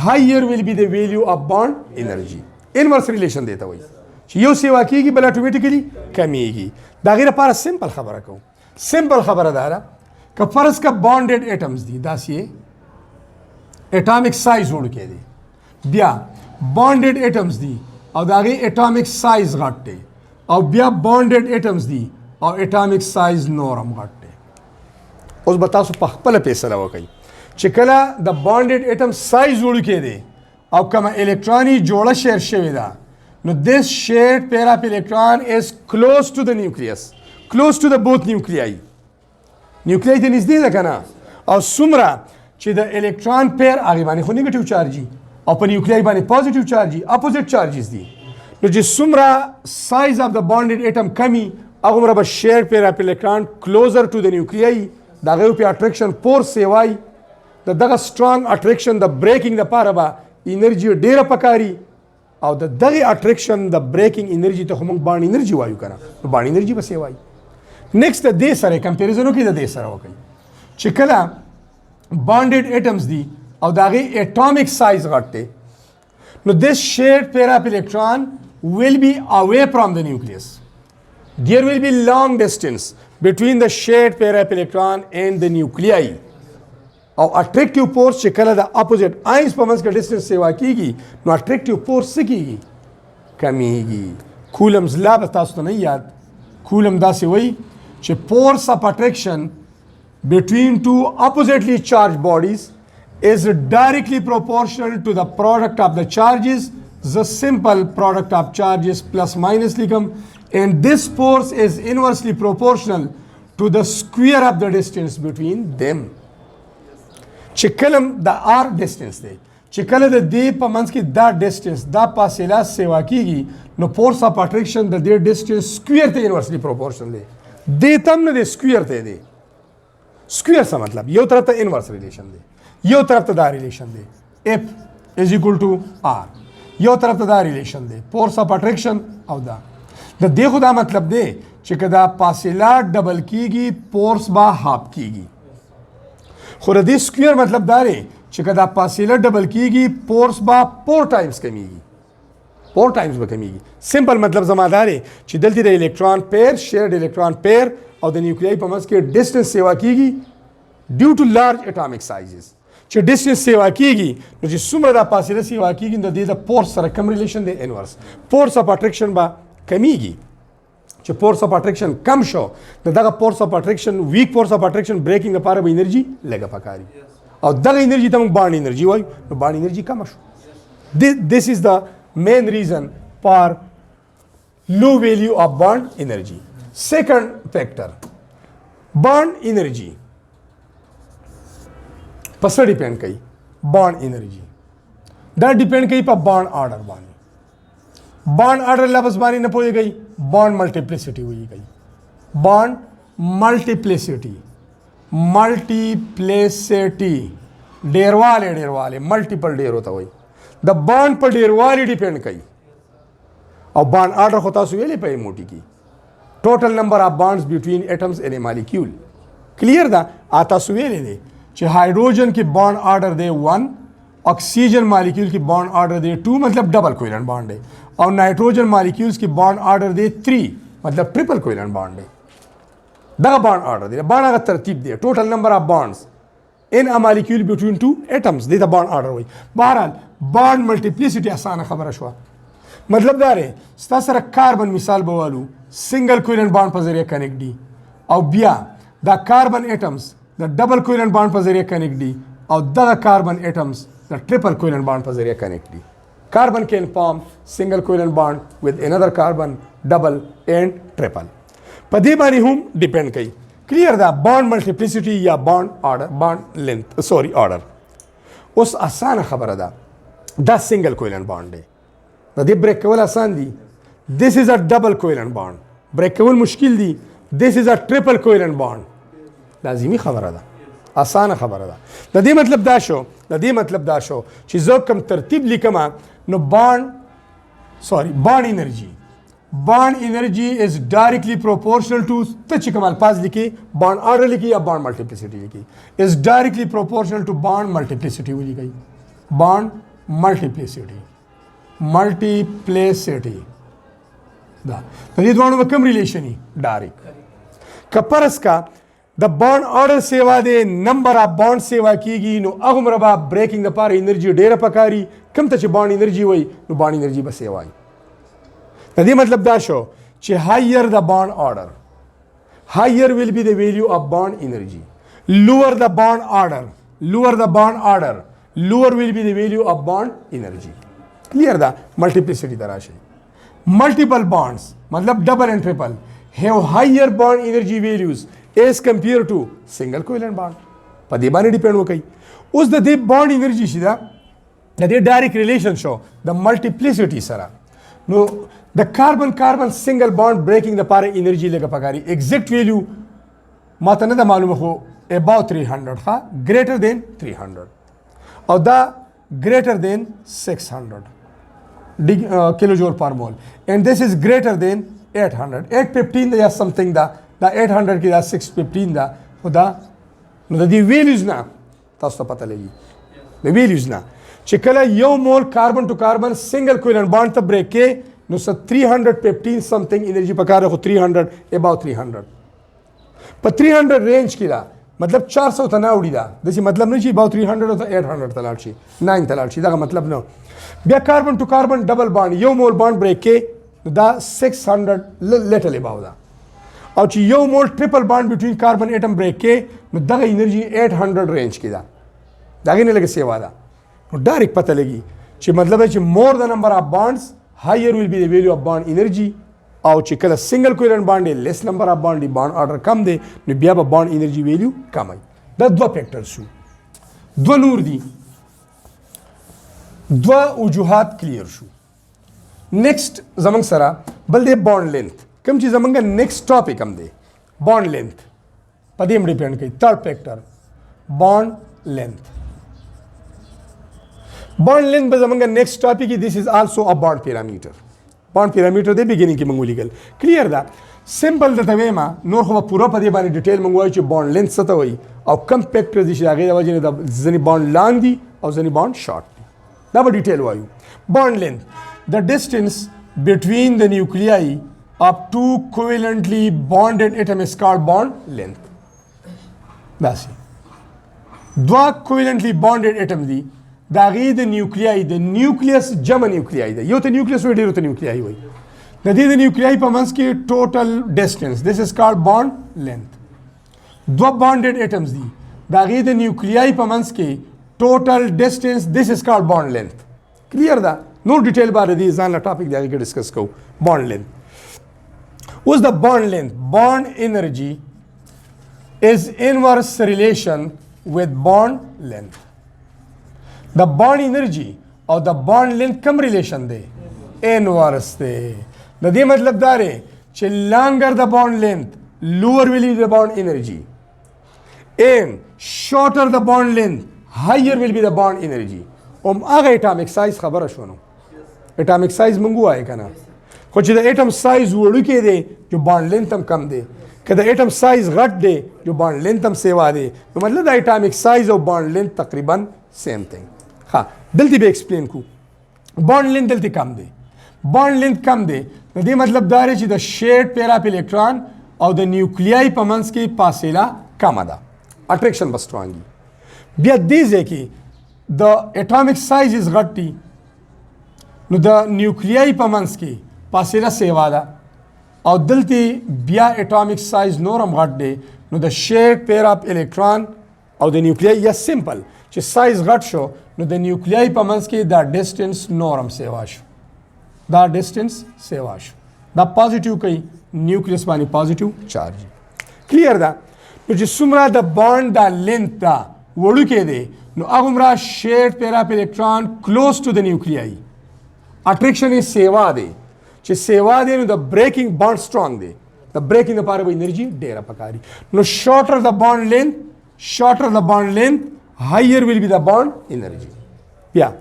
higher will be the value of bond energy. inverse relation دیتا وایي چې یو سیوا کېږي بل اتومیټیکلی کمیږي. د هغې لپاره سمپل خبره کوو. سمپل خبره دا ده که فرض که بانډډ ایټمز دي داسې اټامیک سایز وړوکی دی بیا بانډډ ایټمز دي او د هغې اټامیک سایز غټ دی او بیا بانډډ ایټمز دي او اټامیک سایز نور هم غټ دی. اوس به تاسو په خپله فیصله وکئ چې کله د بانډډ ایټم سایز وړوکی دی او کومه الکتروني جوړه شیر شوې ده نو this shared pair of electron is close to the nucleus, close to the both nuclei. nuclei ته نږدې ده که نه او څومره چې د الکترون پیر هغې باندې خو نیګټیو چارج او په نیوکلیای باندې پازیټیو چارج اپوزیټ چارجز دي نو چې څومره سایز اف د بانډډ ایټم کمی هغومره به شیر پیر اف الکترون کلوزر ټو د نیوکلیای د هغې په اټریکشن فورس یې وایي د دغه سټرانګ اټریکشن د بریکینګ دپاره به انرژي ډېره پکاري او د دغه اټریکشن د بریکینګ انرژي ته خو موږ بانډ انرژي وایو که نه نو بانډ انرژي بس یې وایي. نیکسټ د دې سره کمپیریزن وکړئ د دې سره وکړئ چې کله بانډډ ایټمز دي او د هغې اټامیک سایز غټ دی نو this shared pair of electron will be away from the nucleus. There will be long distance between the shared pair of electron and the nuclei. او اټریکټیو فورس چې کله د اپوزیټ آینز په منځ کې ډسټنس سیوا کېږي نو اټریکټیو فورس څه کېږي کمیږي. کولمز لا به تاسو ته نه یاد کولم داسې وایي چې فورس اف اټریکشن between two oppositely charged bodies is directly proportional to the product of the charges, the simple product of charges plus minus likam, and this force is inversely proportional to the square of the distance between them. چې کلم د آر ډسټنس دی چې کله د دې په منځ کې دا ډسټنس دا فاصله سیوا کېږي نو فورس اف اټریکشن د دې ډسټنس سکویر ته انورسلی پروپورشنل دی. دې ته هم نه دی سکویر ته دی. سکویر څه مطلب یو طرف ته انورس ریلیشن دی یو طرف ته دا ریلیشن دی اف از اکول ټو آر یو طرف ته دا ریلیشن دی فورس اف اټریکشن او دا د دې خو دا مطلب دی چې که دا فاصله ډبل کېږي فورس به هاف کېږي خو د دې سکویر مطلب دا دی چې که دا فاصله ډبل کېږي فورس به 4 ټایمز کمیږي 4 ټایمز به کمیږي. سمپل مطلب زما دا دی چې دلته د الکترون پیر شیرډ الکترون پیر او د نیوکلیای په منځ کې ډسټنس سیوا کېږي ډیو ټو لارج اټامیک سایزز چې ډسټنس سیوا کېږي نو چې څومره دا فاصله سیوا کېږي نو د دې د فورس سره کم ریلیشن دی انورس فورس اف اټریکشن به کمیږي. چې فورس اف اټریکشن کم شو د دغه فورس اف اټریکشن ویک فورس اف اټریکشن بریکینګ لپاره به انرژي لږه پکاري او دغه انرژي ته موږ بانډ انرژي وایو نو بانډ انرژي کمه شو. This is the main reason for low value of bond energy. Second factor, bond energy په څه ډیپینډ کوي بانډ انرژي دا ډیپینډ کوي په بانډ آرډر باندې. بانډ آرډر لفظ باندې نه پوهېږئ بانډ ملټیپلیسټي ولیکئ بانډ ملټیپلیسټي ډیروالی ملټیپل ډیر ورته وایي د بانډ په ډیروالي ډیپینډ کوي او بانډ آرډر خو تاسو ویلې په موټي کې ټوټل نمبر آف بانډز بټوین ایټمز ان ا مالیکول کلیر ده تاسو ویلې دی چې هایډروجن کې بانډ آرډر دی 1 اکسیجن مالیکول کې بانډ آرډر دی 2 مطلب ډبل کویلنٹ بانډ دی او نایټروجن مالیکولز کې بانډ آرډر دی 3 مطلب ټریپل کویلنٹ بانډ دی. دغه بانډ آرډر دی بانډ هغه ترتیب دی ټوټل نمبر آف بانډز ان ا مالیکول بټوین ټو ایټمز دی ته بانډ آرډر وایي. بهرحال بانډ ملټیپلیسټي اسانه خبره شوه مطلب دا دی ستا سره کاربن مثال به والو سنگل کویلنٹ بانډ په ذریعه کنیکټ دی او بیا دا کاربن ایټمز د ډبل کویلنٹ بانډ په ذریعه کنیکټ دی او دغه کاربن ایټمز د ټریپل کویلنٹ بانډ په ذریعه کنیکټ دی. Carbon can form single covalent bond with another carbon, double and triple. په دې باندې هم ډیپینډ کوي. کلیر ده بانډ ملټیپلیسټي یا بانډ آرډر بانډ لینث سوري آرډر. اوس اسانه خبره ده دا سنگل کویلنٹ بانډ دی د دې بریک کول اسان دي. This is a double covalent bond. بریک کول مشکل دي. This is a triple covalent bond. لازمي خبره ده اسانه خبره ده. د دې مطلب دا شو چې زه کوم ترتیب لیکم نو bond energy is directly proportional to ته چې کوم الفاظ لیکي bond order لیکي یا bond multiplicity لیکي is directly proportional to bond multiplicity ولیکي bond multiplicity دا د دې دوه کوم ریلیشن ډایرکټ کپرس کا د بانډ آرډر سیوا دی نمبر اف بانډ سیوا کیږي نو هغه مربا بریکینګ د پاره انرژي ډیره پکاري کم ته چې بانډ انرژي وای نو بانډ انرژي به سیوای د دې مطلب دا شو چې هایر د بانډ آرډر higher will be the value of bond energy lower the bond order lower will be the value of bond energy clear da multiplicity tarashe multiple bonds matlab double and triple have higher bond energy values as compared to single covalent bond په دې باندې ډیپند وکړي اوس د دې bond energy شي دا د دې ډایرکټ ریلیشن شو د ملټیپلیسټي سره نو د کاربن سنگل بانډ بریکینګ د پاره انرژي لګه پکاري ایگزیکټ ویلیو ماته نه معلومه خو about 300 ها greater than 300 او دا greater than 600 kilojoule per mole and this is greater than 800 815 یا something دا 800 کې دا 615 دا خدا نو د دې ویلیوز نه تاسو ته پته لګي د ویلیوز نه چې کله یو مول کاربن ټو کاربن سنگل کوولنت بانډ ته بریک کې نو 315 something انرژي پکاره خو 300 about 300 په 300 رینج کې دا مطلب 400 ته نه وړي دا د څه مطلب نه چې about 300 او 800 ته لاړ شي 9 ته لاړ شي دا مطلب نه بیا کاربن ټو کاربن ډبل بانډ یو مول بانډ بریک کې دا 600 لیټل اباو دا او چې یو مول ټریپل بانډ بټوین کاربن اټم بریک کې نو دغه انرژي 800 رینج کې دا دغه نه لګي سیوا دا نو ډایرکټ پته لګي چې مطلب چې مور د نمبر اف بانډز higher will be the value of bond energy او چې کله سنگل کوولنت بانډ less number of bond bond order کم دی نو بیا به bond energy value کم وي دا دوه فیکټرز شو دوه نور دي دوه وجوهات کلیر شو نیکسٹ زمنګ سره بل دی bond length کوم چې زمنګ نیکسٹ ټاپک هم دی bond length په دې ډیپند کوي تھرد فیکټر bond length bond length به زمونږ نیکسٹ ټاپک دی this is also a bond parameter bond parameter دی beginning کې موږ لیکل کلیر دا سمپل د تویما نور خو پورا په دې باندې ډیټیل موږ وایو چې bond length څه ته وایي او کم فیکټر دي چې هغه د وجه نه د ځنی bond long دي او ځنی bond short دي دا به ډیټیل وایو bond length the distance between the nuclei of two covalently bonded atoms is called bond length دا سي دوا covalently bonded atoms دي دا غي د نیوکلیای د نیوکلیس جمع نیوکلیای ده یو ته نیوکلیس وي ډیرو ته نیوکلیای وي د دې د نیوکلیای په منځ کې ټوټل ډیسټنس this is called bond length دو بانډډ اټمز دي دا غي د نیوکلیای په منځ کې ټوټل ډیسټنس this is called bond length کلیر ده نو ډیټیل باندې دي ځان لا ټاپک دی هغه ډیسکس کو bond length اوس د bond length bond energy is inverse relation with bond length the bond energy or the bond length کم ریلیشن دی inverse دی د دې مطلب دا دی چې longer the bond length lower will be the bond energy and shorter the bond length higher will be the bond energy هغه atomic size خبره شونه atomic size مونږ وایو کنه خو چې د atom size وړوکی دی جو bond length هم کم دی که د atom size غټ دی جو bond length هم سیوا دی نو مطلب د atomic size او bond length تقریبا same thing دلته به ایکسپلین کو bond length دلته کم دی bond length کم دی د دې مطلب دا دی چې د شیرډ پیر اف الکترون او د نیوکلیای په منځ کې فاصله کم ده اټریکشن به سترونګي بیا دې ځکه د اټومیک سایز از غټ دی نو د نیوکلیای په منځ کې فاصله سیوا ده او دلته بیا اټومیک سایز نورم غټ دی نو د شیرډ پیر اف الکترون او د نیوکلیای یا سمپل چې سایز غټ شو نو د نیوکلیای په منځ کې دا ډیسټنس نورم سیوا شو دا ډیسټنس سیوا شو دا پازیټیو کوي نیوکلیس باندې پازیټیو چارج کلیر ده نو چې څومره د بانډ دا لینث دا وړوکی دی نو هغومره شیرډ پیر اف الکترون کلوز ټو د نیوکلیای اټریکشن یې سیوا دی چې سیوا دی نو د بریکینګ بانډ سټرونګ دی د بریکینګ لپاره به انرژي ډیره پکاري نو شارټر د بانډ لینث shorter the bond length, higher will be the bond energy. Yeah,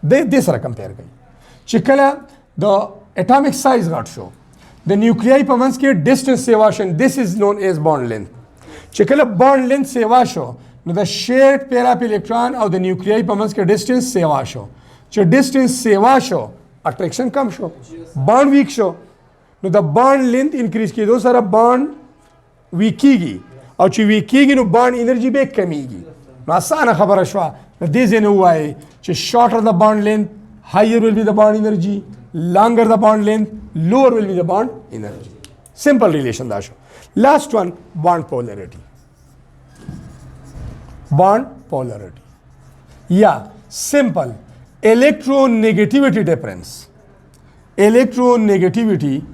they sara compare kari. Chikala the atomic size got show. The nuclei pa manz ke distance sevashan, this is known as bond length. Chikala bond length sevasho, no the shared pair of electron of the nuclei pa manz ke distance sevasho. Ch distance sevasho, attraction kam show, bond weak show. No the bond length increase ki do sara bond weakigi. Or چې ویکیږي نو bond energy به کمیږي. نو اسانه خبره شوه. د دې ځای نه ووایي چې shorter the bond length, higher will be the bond energy, longer the bond length, lower will be the bond energy. Simple relation دا شو. Last one, bond polarity. Bond polarity. Yeah, simple. Electronegativity difference. Electronegativity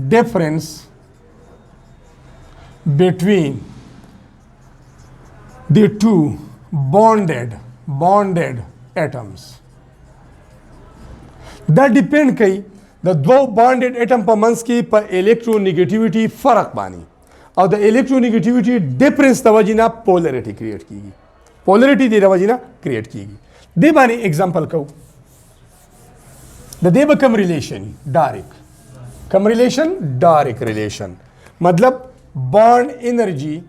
difference between the two bonded atoms. That depend कई the दो bonded atom पर मंस की पर electronegativity फर्क बानी और the electronegativity difference तवजीना polarity create कीगी. Polarity दे तवजीना create कीगी. दे बानी example को the दे बकम relation direct. कम relation direct relation. मतलब bond energy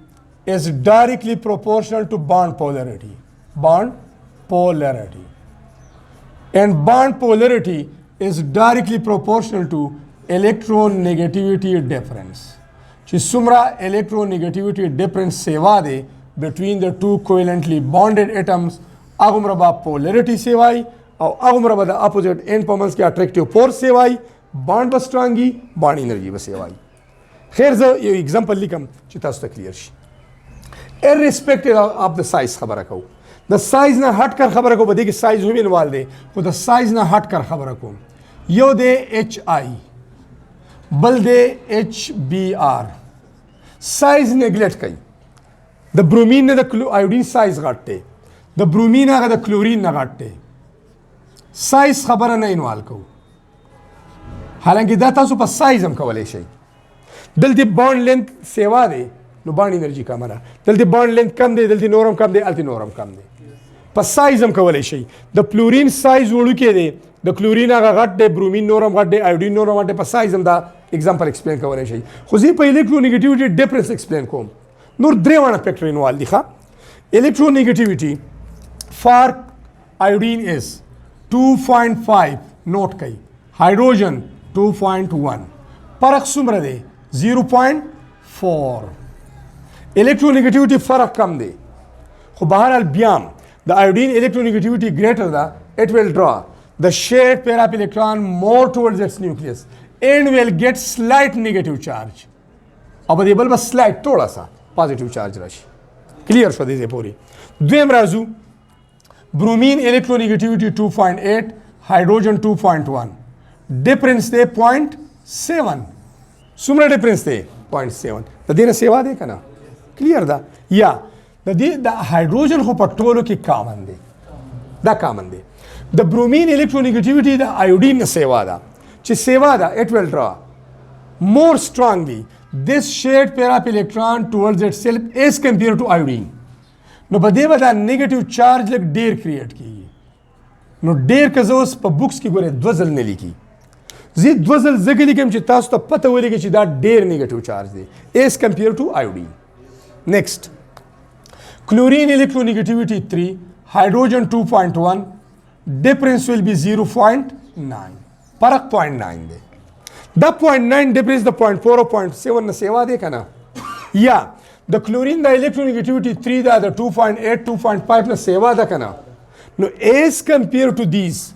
is directly proportional to bond polarity. Bond polarity. And bond polarity is directly proportional to electronegativity difference. Chisumra electronegativity difference sevade between the two covalently bonded atoms. Agumraba polarity sevai, or agumraba the opposite end pomans ke attractive force sevai, bond was strongi, bond energy was sevai. Here's an example likam chitas to clear shi. Irrespective of the size खबर रखो, the size ना हट कर खबर रखो, बदे की size हुई इन्वॉल्व दे, वो the size ना हट कर खबर रखो, यो दे HI, बल दे HBr, size neglect कई, the bromine ने the iodine size गाटे, the bromine ना the chlorine ना गाटे, size खबर ना इन्वॉल्व को, हालांकि दाता सुपर size हम कवले शे, दलती bond length सेवा दे no bond energy का मरा दलती bond length कम दे दलती नोरम कम दे अल्टी नोरम कम दे पर size हम कवले शई the fluorine size वोलू के दे the chlorine आगा घट दे bromine नोरम घट दे iodine नोरम घट दे पर size हम दा example explain कवले शई खुशी पर electronegativity difference explain कोम नूर द्रेवाना factor involved दिखा electronegativity for iodine is 2.5 note कई hydrogen 2.1 परख सुमर दे 0.4 electronegativity फर्क कम दे खो बहरहाल ब्याम the iodine electronegativity greater the it will draw the shared pair of electron more towards its nucleus and will get slight negative charge अब ये बल बस slight थोड़ा सा positive charge राशि clear शो दे पूरी द्वेम राजू bromine electronegativity 2.8 hydrogen 2.1 difference दे 0.7 सुमरा difference दे 0.7 तो देना सेवा दे कना clear da yeah the hydrogen ho patolo ki common de da common de the bromine electronegativity the iodine seva da chi seva da it will draw more strongly this shared pair of electron towards itself as compared to iodine no bade bada negative charge like dare create ki no dare kazos pa books ki gore dwazal ne liki zi dwazal zagli kem chi tasu ta pata wali ki chi da dare negative charge de as compared to iodine. Next, chlorine electronegativity 3, hydrogen 2.1, difference will be 0.9, parak 0.9 de. The 0.9 difference the 0.4 or 0.7 na seva de kana. Yeah, the chlorine the electronegativity 3 the 2.8, 2.5 na seva da kana. Now as compared to these,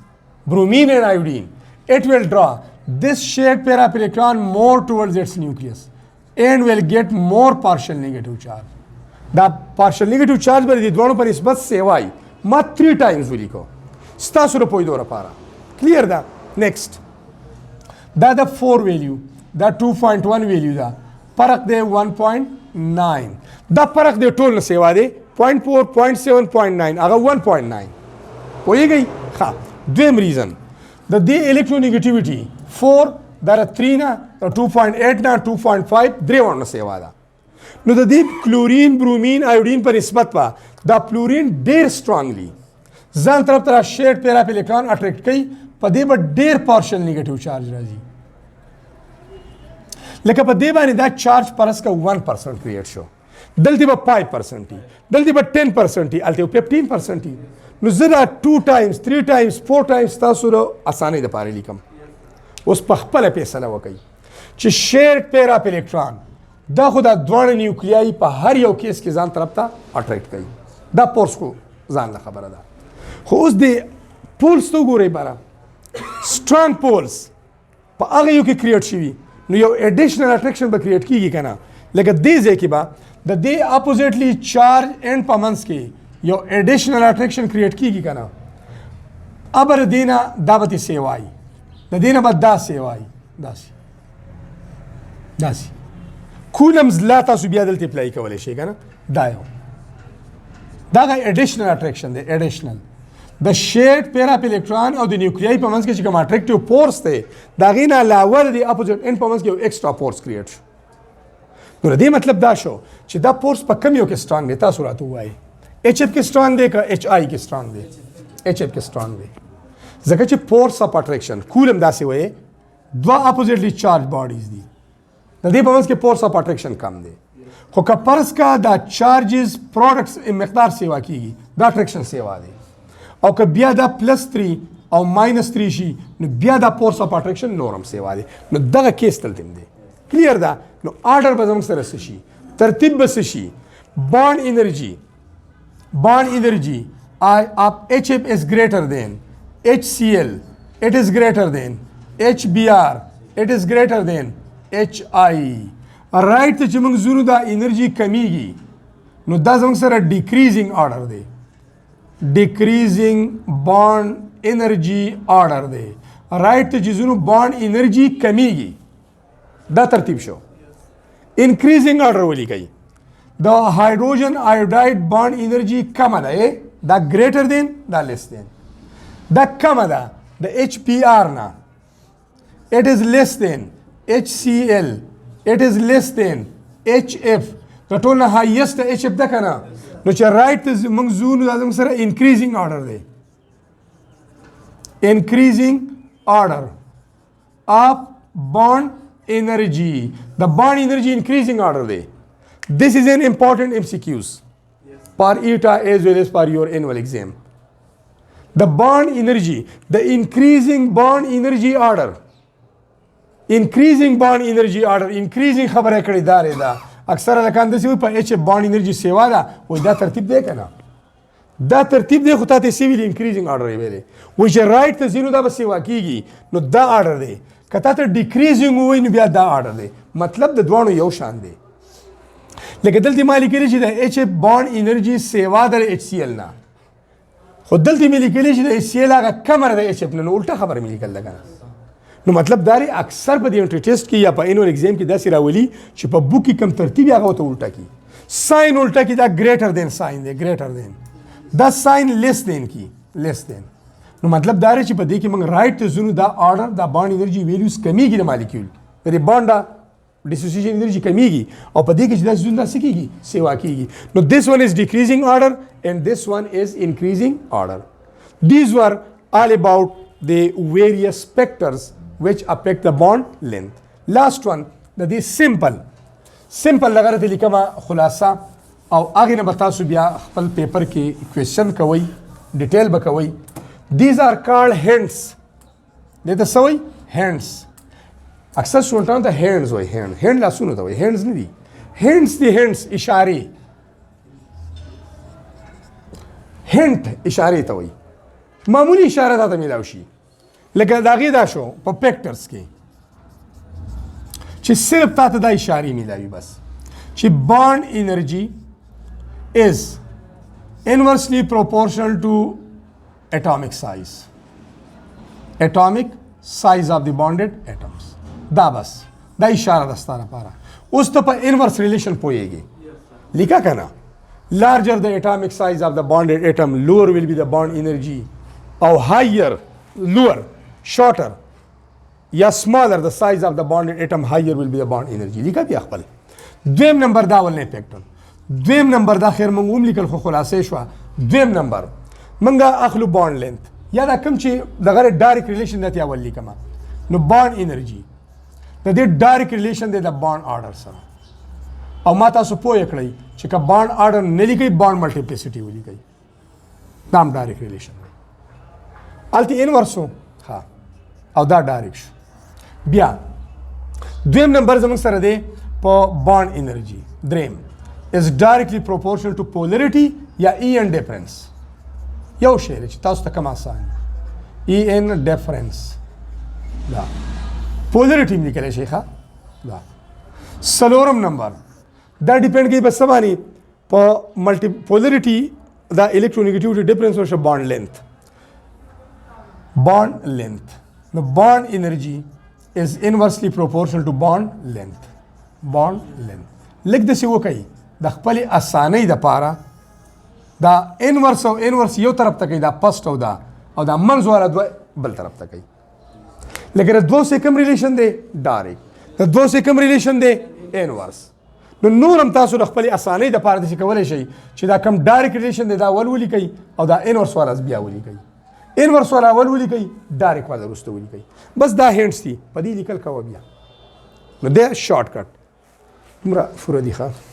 bromine and iodine, it will draw this shared pair of electron more towards its nucleus and will get more partial negative charge. The partial negative charge by the दोनों पर इसबत सेवाई मत 3 times will को स्टासुर पोई दो रपारा clear that. Next, that the 4 value, that 2.1 value da parak de 1.9 the parak de total सेवा दे 0.4, 0.7, 0.9 अगर 1.9 होई गई हाँ द्वेम reason the electronegativity 4 that 3 na 2.8 na 2.5 द्रे वाला सेवा दा نو د دې کلورین برومین آیوډین په نسبت به دا فلورین ډیر سترانګلی ځان طرف ته شیډ پیرا په الکترون اټریکټ کوي په دې به ډیر پارشل نیگیټیو چارج راځي لکه په دې باندې دا چارج پرس کا 1% کریټ شو دلته به 5% دلته به 10% الته 15% نو زه 2 times 3 times 4 times تاسو له اسانه د پاره لیکم اوس په خپل فیصله وکړي چې شیډ پیرا په الکترون دا خو دا دوه نیوکلیای په هر یو کیس کې ځان طرف ته اټریکټ کوي دا پورس کو ځان له خبره ده خو اوس د پولس ته ګورئ باره سترانګ پولس په هغه یو کې کریټ شوي نو یو اډیشنل اټریکشن به کریټ کیږي که نه لکه دې ځای کې به د دې اپوزیټلی چارج اینډ په منځ کې یو اډیشنل اټریکشن کریټ کیږي که نه ابر دې نه دا به تې سیوایي د دې نه به دا سیوایي داسې کولمز لا تاسو بیا دلته اپلای کولی شئ که نه دا یو دغه اډیشنل اټریکشن دی اډیشنل د شیډ پیرا په الکترون او د نیوکلیای په منځ کې چې کوم اټریکټیو فورس دی د هغې نه علاوه د اپوزیټ اینډ په منځ کې یو ایکسټرا فورس کریټ شو نو د دې مطلب دا شو چې دا فورس په کوم یو کې سټرانګ دی تاسو راته ووایئ ایچ اف کې سټرانګ دی که ایچ آی کې سټرانګ دی ایچ اف کې سټرانګ دی ځکه چې فورس اف اټریکشن کولم داسې وایي دوه اپوزیټلی چارج باډیز دي د دې په منځ کې فورس اف اټریکشن کم دی خو که فرض کا دا چارجز پروډکټس مقدار سیوا کیږي دا اټریکشن سیوا دی او که بیا دا +3 او -3 شي نو بیا دا فورس اف اټریکشن نورم سیوا دی نو دغه کیس دلته دی کلیر ده نو آرډر به زموږ سره څه شي ترتیب به څه شي بانډ انرجي of HF is greater than HCl it is greater than HBr it is greater than HI رائټ ته چې موږ زونو دا انرژي کمیږي نو دا زموږ سره ډیکریزینګ آرډر دی ډیکریزینګ بانډ انرژي آرډر دی رائټ ته چې زونو بانډ انرژي کمیږي دا ترتیب شو انکریزینګ آرډر ولیکئ د هایدروجن آیوډاید بانډ انرژي کمه ده دا ګریټر دین دا لیس دین دا کمه ده د ایچ پی آر نه اٹ از لیس دین ایچ سی ایل it is less than HF د ټول نه هایست HF ده که نه نو چې رایټ ته موږ ځو نو دا زموږ سره انکریزینګ آرډر دی انکریزینګ آرډر آف بانډ انرژي د بانډ انرژي انکریزینګ آرډر دی this is an important MCQs for ETA as well as for your annual exam the bond energy the increasing bond energy order انکریزینګ بانډ انرژي آرډر انکریزینګ خبره کړې دارې ده اکثره لکان داسې وي په ایچ اف بانډ انرژي سیوا ده وایي دا ترتیب دی که نه دا ترتیب دی خو تا ته یې ویلي انکریزینګ آرډر یې ویلی وایي چې رایټ ته ځي نو دا به سیوا کېږي نو دا آرډر دی که تا ته ډیکریزینګ ووایي نو بیا دا آرډر دی مطلب د دواړو یو شان دی لکه دلته ما لیکلی چې د ایچ اف بانډ انرژي سیوا ده د ایچ سی ایل نه خو دلته مې لیکلی چې د ایچ سی ایل هغه کمه ده د ایچ اف نه نو الټه خبره مې لیکل ده که نه نو مطلب دا دی اکثر په دې انټری ټیسټ کې یا په انول ایگزام کې داسې راولي چې په بوک کې کم ترتیب هغه ورته الټه کړي ساین الټه کړي دا ګریټر دین ساین دی ګریټر دین دا ساین لیس دین کی لیس دین نو مطلب دا دی چې په دې کې موږ رایټ ته ځو دا آرډر دا بانډ انرژي ویلیوز کمیږي د مالیکول د دې بانډ ډیسوسییشن انرژي کمیږي او په دې کې چې دا ځون دا څه کېږي سیوا کېږي نو this one is decreasing order and this one is increasing order these were all about the various factors which affect the bond length. Last one, the simple لغره ته لیکمه خلاصه او هغې نه به تاسو بیا خپل پیپر کې کوېسچن کوئ ډیټیل به کوئ these are called hints دې ته څه وایي hints اکثر سټوډنټانو ته هینډز وایي هینډ لاسونو ته وایي هینډز نه دي hints دي hints اشارې hint اشارې ته وایي معمولی اشاره تا ته میلاو شي لکه د هغې دا شو په فیکټرز کې چې صرف تا ته دا اشارې میلاوي بس چې بانډ انرژي is inversely proportional to atomic size of the bonded atoms دا بس دا اشاره ده ستا لپاره اوس ته په انورس ریلیشن پوهیږي لیکه که نه larger the atomic size of the bonded atom lower will be the bond energy or higher lower shorter یا smaller the size of the bonded atom higher will be the bond energy لیکه بیا خپل دویم نمبر دا ولنې فیکټر دویم نمبر دا خیر موږ هم لیکل خو خلاصې شوه دویم نمبر موږ اخلو بانډ لینث یا دا کوم چې دغه ډایرکټ ریلیشن دی اول لیکم نو بانډ انرژي د دې ډایرکټ ریلیشن دی د بانډ آرډر سره او ما تاسو پوه کړئ چې که بانډ آرډر نه لیکئ بانډ ملټیپلیسټي ولیکئ دا هم ډایرکټ ریلیشن دی هلته انورس ها او دا ډایرکټ شو بیا دویم نمبر زموږ سره دی په بانډ انرژي دریم is directly proportional to polarity یا en difference یو شی دی چې تاسو ته کوم آسان en difference دا polarity هم لیکلی شي ښه دا څلورم نمبر دا ډیپینډ کوي په څه باندې په ملټي polarity دا electronegativity difference او bond length نو bond energy is inversely proportional to bond length لیک داسې وکړئ د خپلې اسانۍ دپاره دا انورس او انورس یو طرف ته کوي دا پسټ او دا منځ والا دوه بل طرف ته کوي لکه د دوه سره کوم ریلیشن دی ډایرکټ د دوه سره کوم ریلیشن دی انورس نو نور هم تاسو د خپلې اسانۍ دپاره داسې کولی شئ چې دا کوم ډایرکټ ریلیشن دی دا اول ولیکئ او دا انورس والا بیا ولیکئ انورس والا اول ولیکئ ډایرکټ والا وروسته ولیکئ بس دا هینټس دي په دې لیکل کوه بیا نو دی شارټ کټ دومره فوره دي ښه